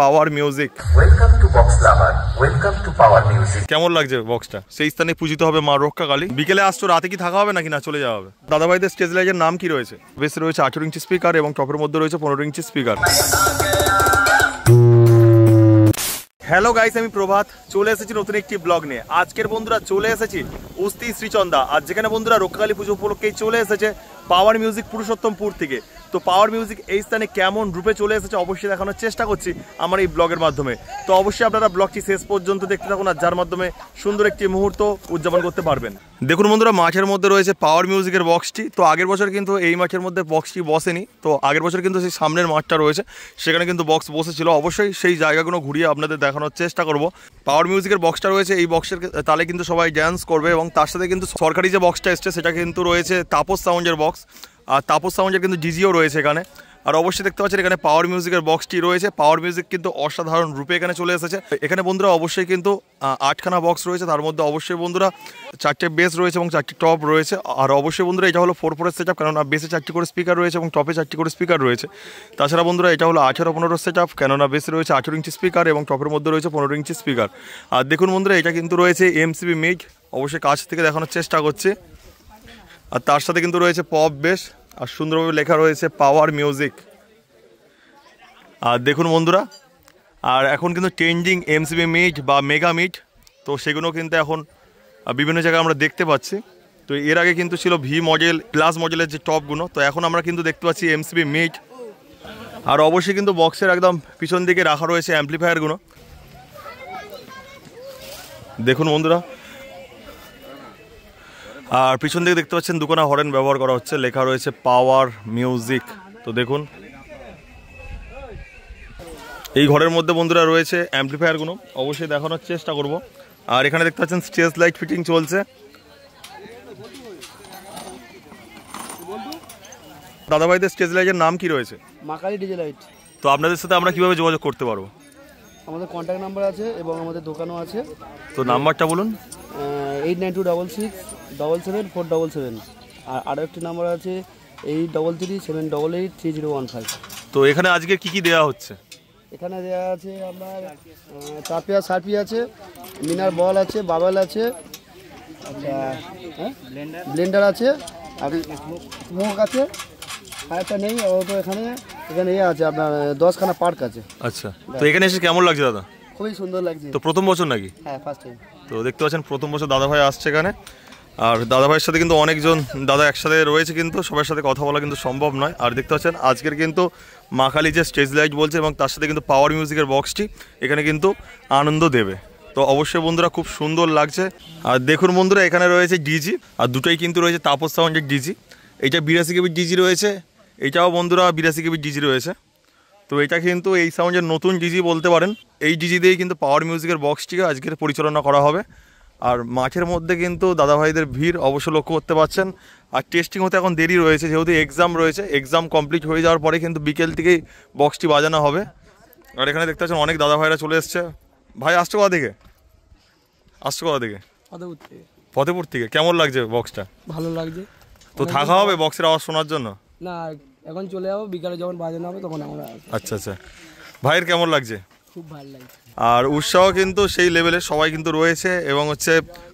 Power music. Welcome to box lover, welcome to power music. কেমন লাগছে বক্সটা? সেই স্থানে পূজিত হবে মা রক্ষাকালী। বিকেলে আসছো, রাতে কি থাকা হবে নাকি না চলে যাওয়া হবে? দাদাভাইদের স্টেজ লাইটের নাম কি রয়েছে? বেশ রয়েছে 18 ইঞ্চি স্পিকার এবং টপের মধ্যে রয়েছে 15 ইঞ্চি স্পিকার। হ্যালো গাইস, আমি প্রভাত চলে এসেছি নতুন একটি ব্লগ নিয়ে। আজকের বন্ধুরা চলে এসেছি উস্তি শ্রীচন্দা, আর যেখানে বন্ধুরা রক্ষাকালী পুজো উপলক্ষেই চলে এসেছে পাওয়ার মিউজিক পুরুষোত্তমপুর থেকে। তো পাওয়ার মিউজিক এই স্থানে কেমন রূপে চলে এসেছে অবশ্যই দেখানোর চেষ্টা করছি আমার এই ব্লগের মাধ্যমে। তো অবশ্যই আপনারা ব্লগটি শেষ পর্যন্ত দেখতে থাকুন, আর যার মাধ্যমে সুন্দর একটি মুহূর্ত উদযাপন করতে পারবেন। দেখুন বন্ধুরা, মাঠের মধ্যে রয়েছে পাওয়ার মিউজিকের বক্সটি। তো আগের বছর কিন্তু এই মাঠের মধ্যে বক্সটি বসেনি, তো আগের বছর কিন্তু সেই সামনের মাঠটা রয়েছে সেখানে কিন্তু বক্স বসেছিল। অবশ্যই সেই জায়গাগুলো ঘুরিয়ে আপনাদের দেখানোর চেষ্টা করব। পাওয়ার মিউজিকের বক্সটা রয়েছে, এই বক্সের তালে কিন্তু সবাই ড্যান্স করবে, এবং তার সাথে কিন্তু সরকারি যে বক্সটা এসছে সেটা কিন্তু রয়েছে তাপস সাউন্ডের বক্স, আর তাপস সাউন্ডের কিন্তু ডিজিও রয়েছে এখানে। আর অবশ্যই দেখতে পাচ্ছেন এখানে পাওয়ার মিউজিকের বক্সটি রয়েছে। পাওয়ার মিউজিক কিন্তু অসাধারণ রূপে এখানে চলে এসেছে। এখানে বন্ধুরা অবশ্যই কিন্তু 8খানা বক্স রয়েছে, তার মধ্যে অবশ্যই বন্ধুরা 4টে বেস রয়েছে এবং 4টি টপ রয়েছে। আর অবশ্যই বন্ধুরা এটা হলো 4/4 সেট আপ, কেননা বেসে 4টি করে স্পিকার রয়েছে এবং টপে 4টি করে স্পিকার রয়েছে। তাছাড়া বন্ধুরা এটা হলো 18/15 সেট আপ, কেননা বেসে রয়েছে 18 ইঞ্চি স্পিকার এবং টপের মধ্যে রয়েছে 15 ইঞ্চি স্পিকার। আর দেখুন বন্ধুরা, এটা কিন্তু রয়েছে এমসিবি মিগ, অবশ্যই কাছ থেকে দেখানোর চেষ্টা করছি। আর তার সাথে কিন্তু রয়েছে পপ বেস, আর সুন্দরভাবে লেখা রয়েছে পাওয়ার মিউজিক। আর দেখুন বন্ধুরা, আর এখন কিন্তু ট্রেন্ডিং এমসিবি মিট বা মেগা মিট, তো সেগুলো কিন্তু এখন বিভিন্ন জায়গায় আমরা দেখতে পাচ্ছি। তো এর আগে কিন্তু ছিল ভি মডেল, প্লাস মডেলের যে টপগুলো, তো এখন আমরা কিন্তু দেখতে পাচ্ছি এমসিবি মিট। আর অবশ্যই কিন্তু বক্সের একদম পিছন দিকে রাখা রয়েছে অ্যাম্পলিফায়ারগুলো। দেখুন বন্ধুরা, আর পিছন দিকে দেখতে পাচ্ছেন দুখানা হর্ন ব্যবহার করা হচ্ছে, লেখা রয়েছে পাওয়ার মিউজিক। তো দেখুন এই ঘরের মধ্যে বন্ধুরা রয়েছে অ্যাম্পলিফায়ারগুলো, অবশ্যই দেখানোর চেষ্টা করব। আর এখানে দেখতে পাচ্ছেন স্টেজ লাইট ফিটিং চলছে। দাদাভাইদের স্টেজ লাইটের নাম কি রয়েছে? মা কালী ডিজে লাইট। তো আপনাদের সাথে আমরা কিভাবে যোগাযোগ করতে পারবো? আমাদের কন্ট্যাক্ট নাম্বার আছে এবং আমাদের দোকানও আছে। তো নাম্বারটা বলুন। 8926677477। আর আরও একটি নাম্বার আছে 8337883015। তো এখানে আজকে কি কি দেওয়া হচ্ছে? এখানে দেওয়া আছে আপনার চাপিয়া সার্পি আছে, মিনার বল আছে, বাবেল আছে, আচ্ছা ব্লেন্ডার আছে, আর স্মোক আছে। আর একটা নেই, ও তো এখানে ইয়ে আছে আপনার 10খানা পার্ক আছে। আচ্ছা, তো এখানে এসে কেমন লাগছে দাদা? খুবই সুন্দর লাগছে। তো প্রথম বছর নাকি? হ্যাঁ, ফার্স্ট টাইম। তো দেখতে পাচ্ছেন প্রথম বছর দাদাভাই আসছে এখানে। আর দাদাভাইয়ের সাথে কিন্তু অনেকজন দাদা একসাথে রয়েছে, কিন্তু সবার সাথে কথা বলা কিন্তু সম্ভব নয়। আর দেখতে পাচ্ছেন আজকের কিন্তু মা কালী যে স্টেজ লাইট বলছে, এবং তার সাথে কিন্তু পাওয়ার মিউজিকের বক্সটি এখানে কিন্তু আনন্দ দেবে। তো অবশ্যই বন্ধুরা খুব সুন্দর লাগছে। আর দেখুন বন্ধুরা, এখানে রয়েছে ডিজি, আর দুটোই কিন্তু রয়েছে তাপস সাউন্ডের ডিজি। এইটা 82 কেবির ডিজি রয়েছে, এইটাও বন্ধুরা 82 কেবির ডিজি রয়েছে। তো এটা কিন্তু এই সাউন্ডের নতুন ডিজি বলতে পারেন। এই ডিজি দিয়েই কিন্তু পাওয়ার মিউজিকের বক্সটিকে আজকের পরিচালনা করা হবে। আর মাঠের মধ্যে কিন্তু দাদাভাইদের ভিড় অবশ্য লক্ষ্য করতে পারছেন। আর টেস্টিং হতে এখন দেরি রয়েছে, যেহেতু এক্সাম রয়েছে। এক্সাম কমপ্লিট হয়ে যাওয়ার পরে কিন্তু বিকেল থেকেই বক্সটি বাজানো হবে। আর এখানে দেখতে পাচ্ছেন অনেক দাদাভাইরা চলে এসছে। ভাই আসছো কোথা থেকে? ফতেপুর থেকে। কেমন লাগছে বক্সটা? ভালো লাগছে। তো থাকা হবে বক্সের আওয়াজ শোনার জন্য? না, এখন চলে যাবো, বিকালে যখন বাজানো হবে তখন আমরা। আচ্ছা আচ্ছা, ভাইয়ের কেমন লাগছে? খুব ভালো লাগছে। আর উৎসাহ কিন্তু সেই লেভেলের সবাই কিন্তু রয়েছে, এবং হচ্ছে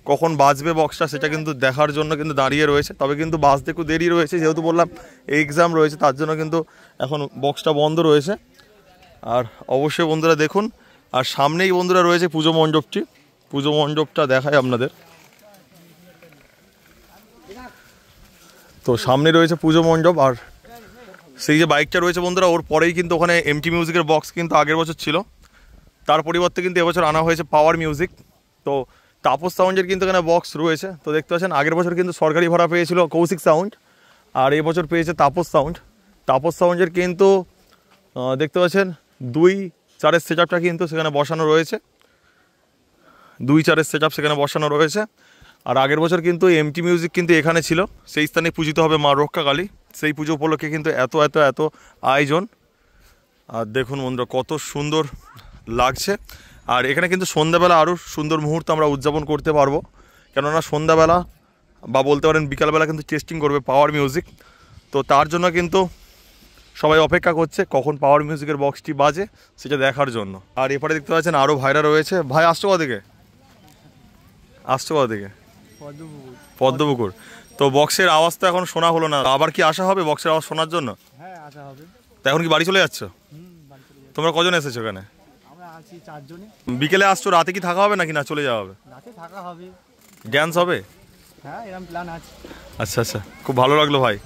কখন বাজবে বক্সটা সেটা কিন্তু দেখার জন্য কিন্তু দাঁড়িয়ে রয়েছে। তবে কিন্তু বাজতে একটু দেরি রয়েছে, যেহেতু বললাম এক্সাম রয়েছে, তার জন্য কিন্তু এখন বক্সটা বন্ধ রয়েছে। আর অবশ্যই বন্ধুরা দেখুন, আর সামনেই বন্ধুরা রয়েছে পুজো মণ্ডপটি। পুজো মণ্ডপটা দেখায় আপনাদের। তো সামনে রয়েছে পুজো মণ্ডপ, আর সেই যে বাইকটা রয়েছে বন্ধুরা, ওর পরেই কিন্তু ওখানে এমটি মিউজিকের বক্স কিন্তু আগের বছর ছিল, তার পরিবর্তে কিন্তু এবছর আনা হয়েছে পাওয়ার মিউজিক। তো তাপস সাউন্ডের কিন্তু এখানে বক্স রয়েছে। তো দেখতে পাচ্ছেন আগের বছর কিন্তু সরকারি ভাড়া পেয়েছিল কৌশিক সাউন্ড, আর এবছর পেয়েছে তাপস সাউন্ড। তাপস সাউন্ডের কিন্তু দেখতে পাচ্ছেন 2-4 সেট আপটা কিন্তু সেখানে বসানো রয়েছে, 2-4 সেট আপ সেখানে বসানো রয়েছে। আর আগের বছর কিন্তু এমটি মিউজিক কিন্তু এখানে ছিল, সেই স্থানে পূজিত হবে মা রক্ষাকালী। সেই পুজো উপলক্ষে কিন্তু এত আয়োজন। আর দেখুন বন্ধুরা কত সুন্দর লাগছে। আর এখানে কিন্তু সন্ধ্যাবেলা আরও সুন্দর মুহূর্ত আমরা উদযাপন করতে পারবো, কেননা সন্ধ্যাবেলা বা বলতে পারেন বিকালবেলা কিন্তু টেস্টিং করবে পাওয়ার মিউজিক। তো তার জন্য কিন্তু সবাই অপেক্ষা করছে কখন পাওয়ার মিউজিকের বক্সটি বাজে সেটা দেখার জন্য। আর এপারে দেখতে পাচ্ছেন আরও ভাইরা রয়েছে। ভাই আসছো কোথা থেকে? পদ্মপুকুর। তো বক্সের আওয়াজ তো এখন শোনা হলো না, আবার কি আসা হবে বক্সের আওয়াজ শোনার জন্য? হ্যাঁ আসা হবে। তো এখন কি বাড়ি চলে যাচ্ছ? তোমরা কজন এসেছো এখানে? আমরা আছি 4 জনই। বিকেলে আসছো, রাতে কি থাকা হবে নাকি না চলে যাওয়া হবে? রাতে থাকা হবে। ড্যান্স হবে? হ্যাঁ এরকম প্ল্যান আছে। আচ্ছা আচ্ছা, খুব ভালো লাগলো ভাই।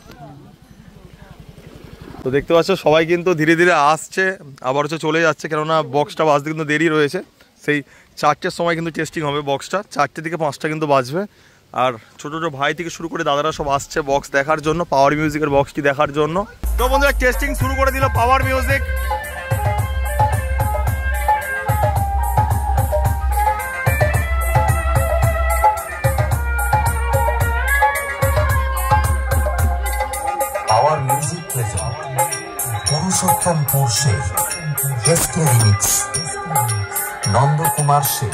তো দেখতে পাচ্ছ সবাই কিন্তু ধীরে ধীরে আসছে, আবার হচ্ছে চলে যাচ্ছে, কেননা বক্সটা বাজতে কিন্তু দেরি রয়েছে। সেই 4টের সময় কিন্তু টেস্টিং হবে বক্সটা, 4টে থেকে 5টা কিন্তু বাজবে। আর ছোটো ছোটো ভাই থেকে শুরু করে দাদারা সব আসছে বক্স দেখার জন্য, পাওয়ার মিউজিকের বক্সটি দেখার জন্য। তো বন্ধুরা টেস্টিং শুরু করে দিল power music. Our music pleasure Purushottampur say SK remix Nandakumar say.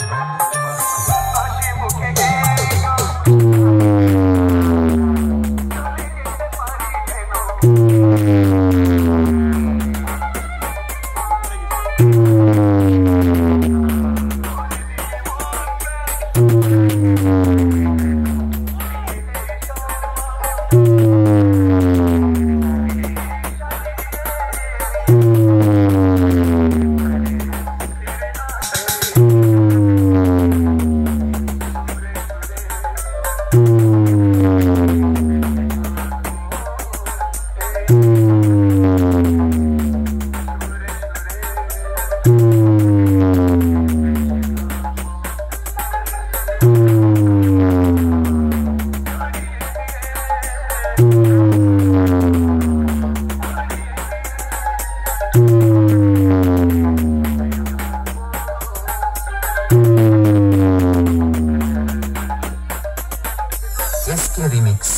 SK remix.